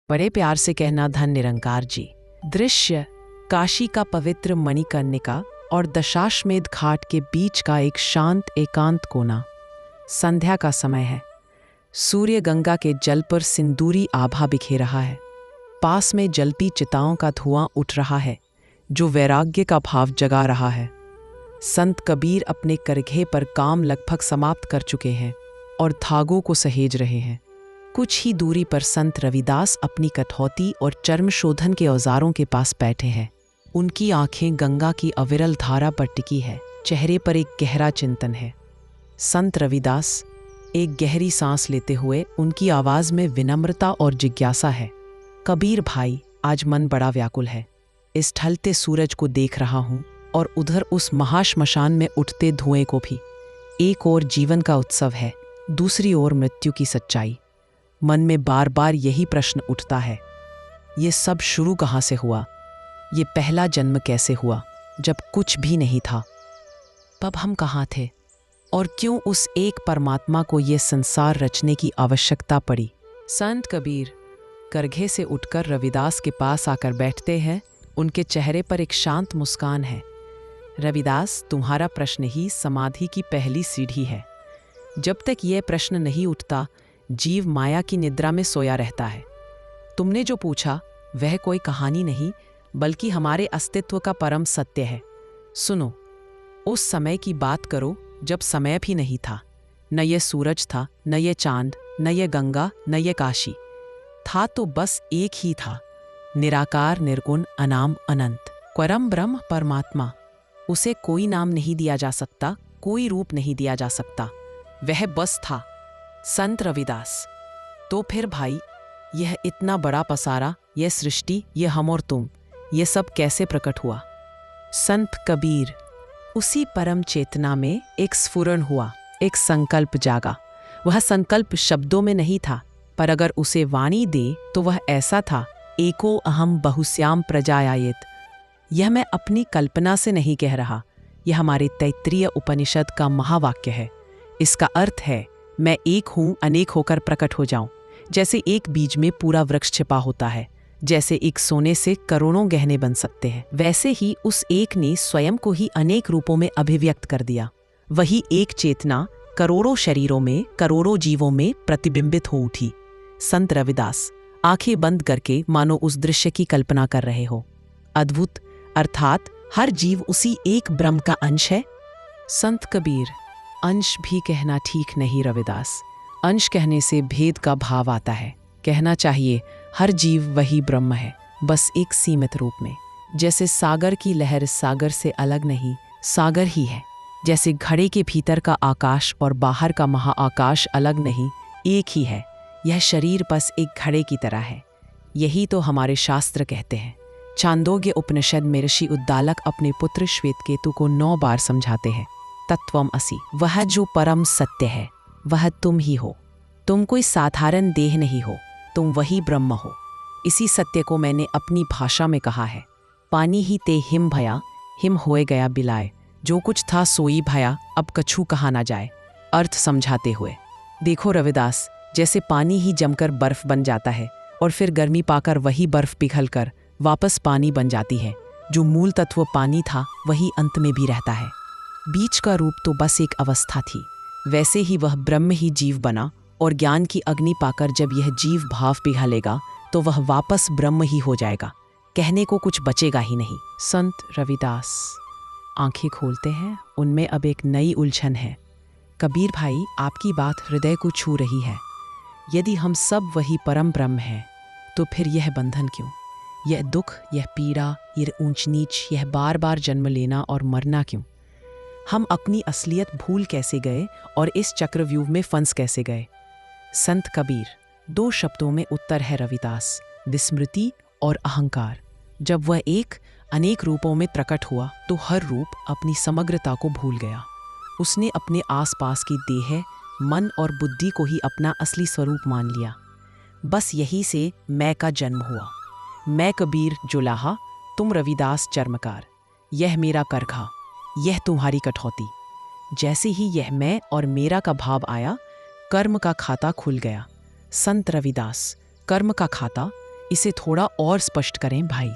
बड़े प्यार से कहना धन निरंकार जी। दृश्य काशी का पवित्र मणिकर्णिका और दशाश्वमेध घाट के बीच का एक शांत एकांत कोना। संध्या का समय है। सूर्य गंगा के जल पर सिंदूरी आभा बिखेर रहा है। पास में जलती चिताओं का धुआं उठ रहा है जो वैराग्य का भाव जगा रहा है। संत कबीर अपने करघे पर काम लगभग समाप्त कर चुके हैं और धागों को सहेज रहे हैं। कुछ ही दूरी पर संत रविदास अपनी कठौती और चर्म शोधन के औजारों के पास बैठे हैं। उनकी आंखें गंगा की अविरल धारा पर टिकी है। चेहरे पर एक गहरा चिंतन है। संत रविदास एक गहरी सांस लेते हुए, उनकी आवाज में विनम्रता और जिज्ञासा है। कबीर भाई, आज मन बड़ा व्याकुल है। इस ढलते सूरज को देख रहा हूं और उधर उस महाश्मशान में उठते धुएं को भी। एक ओर जीवन का उत्सव है, दूसरी ओर मृत्यु की सच्चाई। मन में बार बार यही प्रश्न उठता है, ये सब शुरू कहाँ से हुआ? ये पहला जन्म कैसे हुआ जब कुछ भी नहीं था? तब हम कहाँ थे और क्यों उस एक परमात्मा को ये संसार रचने की आवश्यकता पड़ी? संत कबीर करघे से उठकर रविदास के पास आकर बैठते हैं। उनके चेहरे पर एक शांत मुस्कान है। रविदास, तुम्हारा प्रश्न ही समाधि की पहली सीढ़ी है। जब तक यह प्रश्न नहीं उठता, जीव माया की निद्रा में सोया रहता है। तुमने जो पूछा वह कोई कहानी नहीं, बल्कि हमारे अस्तित्व का परम सत्य है। सुनो, उस समय की बात करो जब समय भी नहीं था। न ये सूरज था, न ये चांद, न ये गंगा, न ये काशी। था तो बस एक ही था, निराकार, निर्गुण, अनाम, अनंत, परम ब्रह्म परमात्मा। उसे कोई नाम नहीं दिया जा सकता, कोई रूप नहीं दिया जा सकता। वह बस था। संत रविदास, तो फिर भाई, यह इतना बड़ा पसारा, यह सृष्टि, यह हम और तुम, यह सब कैसे प्रकट हुआ? संत कबीर, उसी परम चेतना में एक स्फुरण हुआ, एक संकल्प जागा। वह संकल्प शब्दों में नहीं था, पर अगर उसे वाणी दे तो वह ऐसा था, एको अहम बहुश्याम प्रजायायेत। यह मैं अपनी कल्पना से नहीं कह रहा, यह हमारे तैत्तिरीय उपनिषद का महावाक्य है। इसका अर्थ है, मैं एक हूं, अनेक होकर प्रकट हो जाऊं। जैसे एक बीज में पूरा वृक्ष छिपा होता है, जैसे एक सोने से करोड़ों गहने बन सकते हैं, वैसे ही उस एक ने स्वयं को ही अनेक रूपों में अभिव्यक्त कर दिया। वही एक चेतना करोड़ों शरीरों में, करोड़ों जीवों में प्रतिबिंबित हो उठी। संत रविदास, आंखें बंद करके मानो उस दृश्य की कल्पना कर रहे हो। अद्भुत, अर्थात हर जीव उसी एक ब्रह्म का अंश है। संत कबीर, अंश भी कहना ठीक नहीं रविदास। अंश कहने से भेद का भाव आता है। कहना चाहिए हर जीव वही ब्रह्म है, बस एक सीमित रूप में। जैसे सागर की लहर सागर से अलग नहीं, सागर ही है। जैसे घड़े के भीतर का आकाश और बाहर का महाआकाश अलग नहीं, एक ही है। यह शरीर बस एक घड़े की तरह है। यही तो हमारे शास्त्र कहते हैं। छांदोग्य उपनिषद में ऋषि उद्दालक अपने पुत्र श्वेतकेतु को 9 बार समझाते हैं, तत्वम असि, वह जो परम सत्य है वह तुम ही हो। तुम कोई साधारण देह नहीं हो, तुम वही ब्रह्म हो। इसी सत्य को मैंने अपनी भाषा में कहा है। पानी ही ते हिम भया, हिम होए गया बिलाए। जो कुछ था सोई भया, अब कछु कहा ना जाए। अर्थ समझाते हुए, देखो रविदास, जैसे पानी ही जमकर बर्फ बन जाता है और फिर गर्मी पाकर वही बर्फ पिघलकर वापस पानी बन जाती है। जो मूल तत्व पानी था वही अंत में भी रहता है। बीच का रूप तो बस एक अवस्था थी। वैसे ही वह ब्रह्म ही जीव बना और ज्ञान की अग्नि पाकर जब यह जीव भाव पिघलेगा तो वह वापस ब्रह्म ही हो जाएगा। कहने को कुछ बचेगा ही नहीं। संत रविदास आंखें खोलते हैं। उनमें अब एक नई उलझन है। कबीर भाई, आपकी बात हृदय को छू रही है। यदि हम सब वही परम ब्रह्म हैं, तो फिर यह बंधन क्यों? यह दुख, यह पीड़ा, यह ऊंच नीच, यह बार बार जन्म लेना और मरना क्यों? हम अपनी असलियत भूल कैसे गए और इस चक्रव्यूह में फंस कैसे गए? संत कबीर, 2 शब्दों में उत्तर है रविदास, विस्मृति और अहंकार। जब वह एक अनेक रूपों में प्रकट हुआ तो हर रूप अपनी समग्रता को भूल गया। उसने अपने आसपास की देह, मन और बुद्धि को ही अपना असली स्वरूप मान लिया। बस यही से मैं का जन्म हुआ। मैं कबीर जुलाहा, तुम रविदास चर्मकार। यह मेरा करघा, यह तुम्हारी कठौती। जैसे ही यह मैं और मेरा का भाव आया, कर्म का खाता खुल गया। संत रविदास, कर्म का खाता इसे थोड़ा और स्पष्ट करें भाई।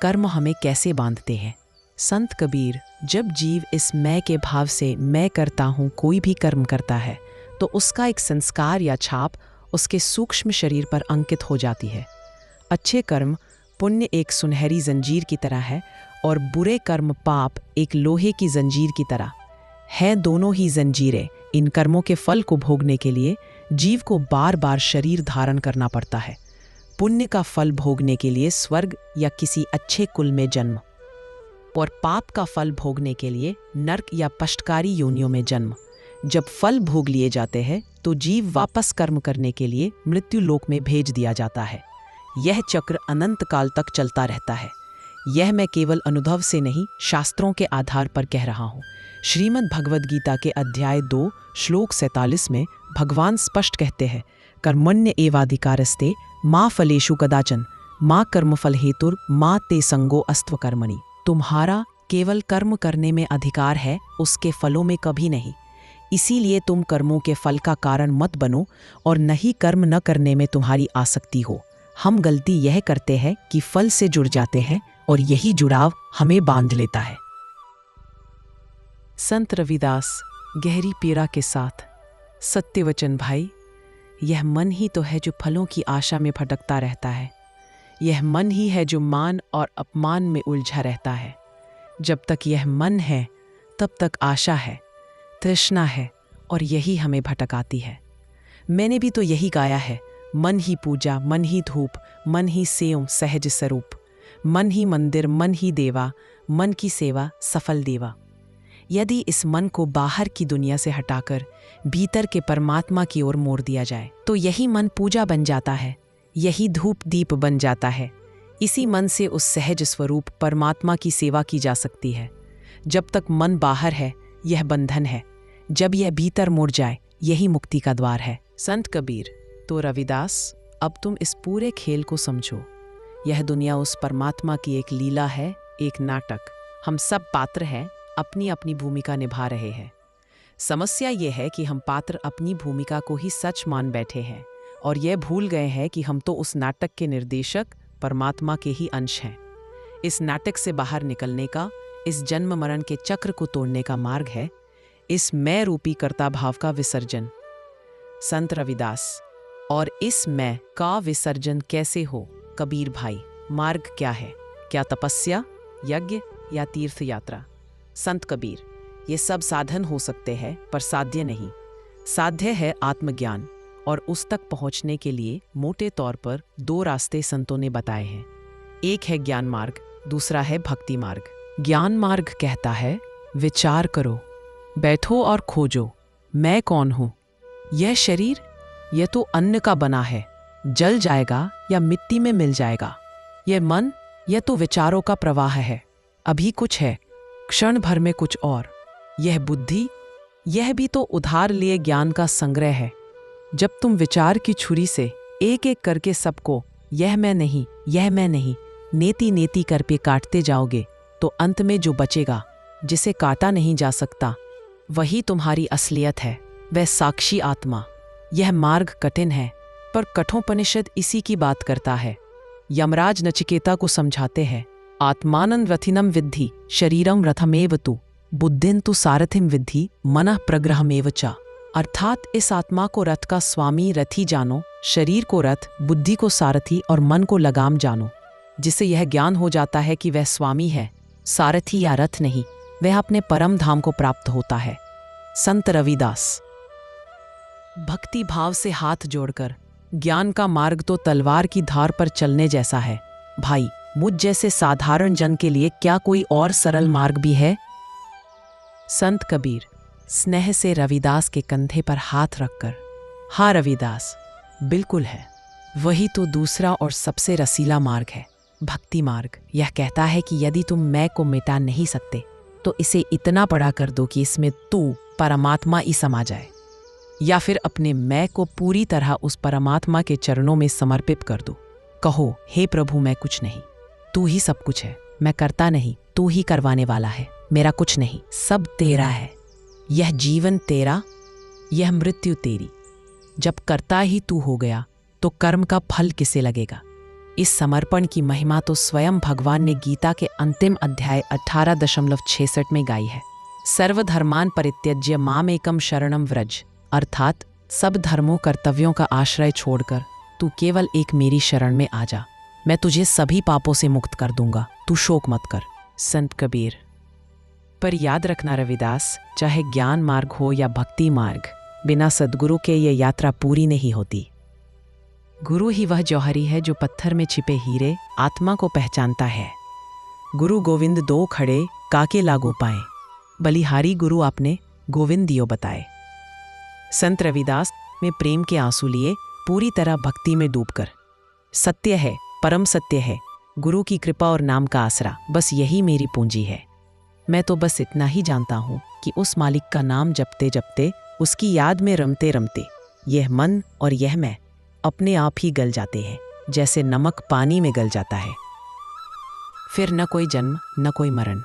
कर्म हमें कैसे बांधते हैं? संत कबीर, जब जीव इस मैं के भाव से मैं करता हूँ कोई भी कर्म करता है तो उसका एक संस्कार या छाप उसके सूक्ष्म शरीर पर अंकित हो जाती है। अच्छे कर्म पुण्य एक सुनहरी जंजीर की तरह है और बुरे कर्म पाप एक लोहे की जंजीर की तरह है। दोनों ही जंजीरें। इन कर्मों के फल को भोगने के लिए जीव को बार बार शरीर धारण करना पड़ता है। पुण्य का फल भोगने के लिए स्वर्ग या किसी अच्छे कुल में जन्म, और पाप का फल भोगने के लिए नरक या पष्टकारी योनियों में जन्म। जब फल भोग लिए जाते हैं तो जीव वापस कर्म करने के लिए मृत्यु लोक में भेज दिया जाता है। यह चक्र अनंत काल तक चलता रहता है। यह मैं केवल अनुभव से नहीं, शास्त्रों के आधार पर कह रहा हूँ। श्रीमद् भगवद गीता के अध्याय 2 श्लोक 47 में भगवान स्पष्ट कहते हैं, कर्मण्य एवाधिकारस्ते माँ फलेषु कदाचन माँ कर्मफल हेतुर माँ ते संगो अस्त्व कर्मणि। तुम्हारा केवल कर्म करने में अधिकार है, उसके फलों में कभी नहीं। इसीलिए तुम कर्मों के फल का कारण मत बनो और न ही कर्म न करने में तुम्हारी आसक्ति हो। हम गलती यह करते हैं कि फल से जुड़ जाते हैं और यही जुड़ाव हमें बांध लेता है। संत रविदास गहरी पीड़ा के साथ, सत्यवचन भाई, यह मन ही तो है जो फलों की आशा में भटकता रहता है। यह मन ही है जो मान और अपमान में उलझा रहता है। जब तक यह मन है तब तक आशा है, तृष्णा है, और यही हमें भटकाती है। मैंने भी तो यही गाया है, मन ही पूजा, मन ही धूप, मन ही सेव सहज स्वरूप, मन ही मंदिर, मन ही देवा, मन की सेवा सफल देवा। यदि इस मन को बाहर की दुनिया से हटाकर भीतर के परमात्मा की ओर मोड़ दिया जाए तो यही मन पूजा बन जाता है, यही धूप दीप बन जाता है। इसी मन से उस सहज स्वरूप परमात्मा की सेवा की जा सकती है। जब तक मन बाहर है यह बंधन है, जब यह भीतर मुड़ जाए यही मुक्ति का द्वार है। संत कबीर, तो रविदास, अब तुम इस पूरे खेल को समझो। यह दुनिया उस परमात्मा की एक लीला है, एक नाटक। हम सब पात्र हैं, अपनी अपनी भूमिका निभा रहे हैं। समस्या यह है कि हम पात्र अपनी भूमिका को ही सच मान बैठे हैं और यह भूल गए हैं कि हम तो उस नाटक के निर्देशक परमात्मा के ही अंश हैं। इस नाटक से बाहर निकलने का, इस जन्म मरण के चक्र को तोड़ने का मार्ग है इस मैं रूपी कर्ता भाव का विसर्जन। संत रविदास, और इस मैं का विसर्जन कैसे हो कबीर भाई? मार्ग क्या है? क्या तपस्या, यज्ञ या तीर्थ यात्रा? संत कबीर, ये सब साधन हो सकते हैं पर साध्य नहीं। साध्य है आत्मज्ञान, और उस तक पहुंचने के लिए मोटे तौर पर 2 रास्ते संतों ने बताए हैं। एक है ज्ञान मार्ग, दूसरा है भक्ति मार्ग। ज्ञान मार्ग कहता है, विचार करो, बैठो और खोजो, मैं कौन हूँ? यह शरीर, यह तो अन्न का बना है, जल जाएगा या मिट्टी में मिल जाएगा। यह मन, यह तो विचारों का प्रवाह है, अभी कुछ है, क्षण भर में कुछ और। यह बुद्धि, यह भी तो उधार लिए ज्ञान का संग्रह है। जब तुम विचार की छुरी से एक एक करके सबको यह मैं नहीं, यह मैं नहीं, नेति नेति कर पे काटते जाओगे तो अंत में जो बचेगा, जिसे काटा नहीं जा सकता, वही तुम्हारी असलियत है, वह साक्षी आत्मा। यह मार्ग कठिन है, पर कठोपनिषद इसी की बात करता है। यमराज नचिकेता को समझाते हैं, आत्मानं रथिनं विद्धि शरीरं रथमेव तु बुद्धिं तु सारथिं विद्धि मनः प्रग्रहमेव च। अर्थात इस आत्मा को रथ का स्वामी रथी जानो, शरीर को रथ, बुद्धि को सारथी और मन को लगाम जानो। जिससे यह ज्ञान हो जाता है कि वह स्वामी है, सारथी या रथ नहीं, वह अपने परम धाम को प्राप्त होता है। संत रविदास, भक्ति भाव से हाथ जोड़कर, ज्ञान का मार्ग तो तलवार की धार पर चलने जैसा है। भाई, मुझ जैसे साधारण जन के लिए क्या कोई और सरल मार्ग भी है? संत कबीर, स्नेह से रविदास के कंधे पर हाथ रखकर, हाँ रविदास, बिल्कुल है। वही तो दूसरा और सबसे रसीला मार्ग है, भक्ति मार्ग। यह कहता है कि यदि तुम मैं को मिटा नहीं सकते तो इसे इतना बड़ा कर दो कि इसमें तू परमात्मा ही समा जाए, या फिर अपने मैं को पूरी तरह उस परमात्मा के चरणों में समर्पित कर दो। कहो, हे प्रभु, मैं कुछ नहीं, तू ही सब कुछ है, मैं करता नहीं, तू ही करवाने वाला है, मेरा कुछ नहीं, सब तेरा है। यह जीवन तेरा, यह मृत्यु तेरी। जब करता ही तू हो गया तो कर्म का फल किसे लगेगा? इस समर्पण की महिमा तो स्वयं भगवान ने गीता के अंतिम अध्याय 18.66 में गाई है। सर्वधर्मान परित्यज्य मामेकम शरणम व्रज, अर्थात सब धर्मों कर्तव्यों का आश्रय छोड़कर तू केवल एक मेरी शरण में आ जा, मैं तुझे सभी पापों से मुक्त कर दूंगा, तू शोक मत कर। संत कबीर। पर याद रखना रविदास, चाहे ज्ञान मार्ग हो या भक्ति मार्ग, बिना सद्गुरु के ये यात्रा पूरी नहीं होती। गुरु ही वह जौहरी है जो पत्थर में छिपे हीरे आत्मा को पहचानता है। गुरु गोविंद दो खड़े काके लागो पाए, बलिहारी गुरु आपने गोविंद दियो बताए। संत रविदास में प्रेम के आंसू लिए, पूरी तरह भक्ति में डूबकर। सत्य है, परम सत्य है, गुरु की कृपा और नाम का आसरा, बस यही मेरी पूंजी है। मैं तो बस इतना ही जानता हूँ कि उस मालिक का नाम जपते जपते, उसकी याद में रमते रमते, यह मन और यह मैं अपने आप ही गल जाते हैं, जैसे नमक पानी में गल जाता है। फिर न कोई जन्म न कोई मरण,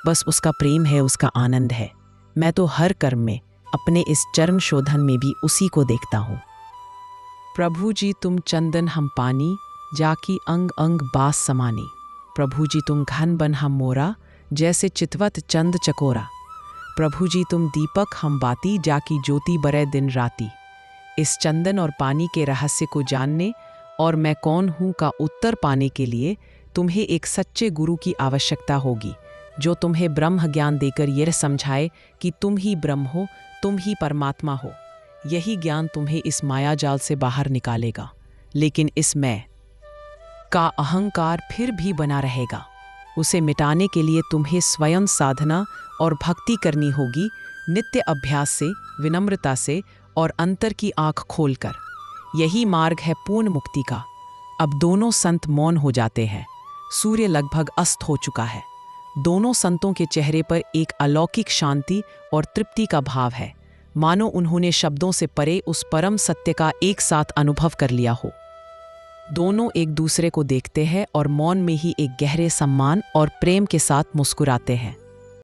बस उसका प्रेम है, उसका आनंद है। मैं तो हर कर्म में, अपने इस चर्म शोधन में भी उसी को देखता हूँ। प्रभु जी तुम चंदन हम पानी, जाकी अंग अंग बास समानी। प्रभु जी तुम घन बन हम मोरा, जैसे चितवत चंद चकोरा। प्रभु जी तुम दीपक हम बाती, जाकी ज्योति बरे दिन राती। इस चंदन और पानी के रहस्य को जानने और मैं कौन हूँ का उत्तर पाने के लिए तुम्हें एक सच्चे गुरु की आवश्यकता होगी, जो तुम्हें ब्रह्म ज्ञान देकर यह समझाए कि तुम ही ब्रह्म हो, तुम ही परमात्मा हो। यही ज्ञान तुम्हें इस मायाजाल से बाहर निकालेगा, लेकिन इस मैं का अहंकार फिर भी बना रहेगा। उसे मिटाने के लिए तुम्हें स्वयं साधना और भक्ति करनी होगी, नित्य अभ्यास से, विनम्रता से और अंतर की आंख खोलकर। यही मार्ग है पूर्ण मुक्ति का। अब दोनों संत मौन हो जाते हैं। सूर्य लगभग अस्त हो चुका है। दोनों संतों के चेहरे पर एक अलौकिक शांति और तृप्ति का भाव है, मानो उन्होंने शब्दों से परे उस परम सत्य का एक साथ अनुभव कर लिया हो। दोनों एक दूसरे को देखते हैं और मौन में ही एक गहरे सम्मान और प्रेम के साथ मुस्कुराते हैं।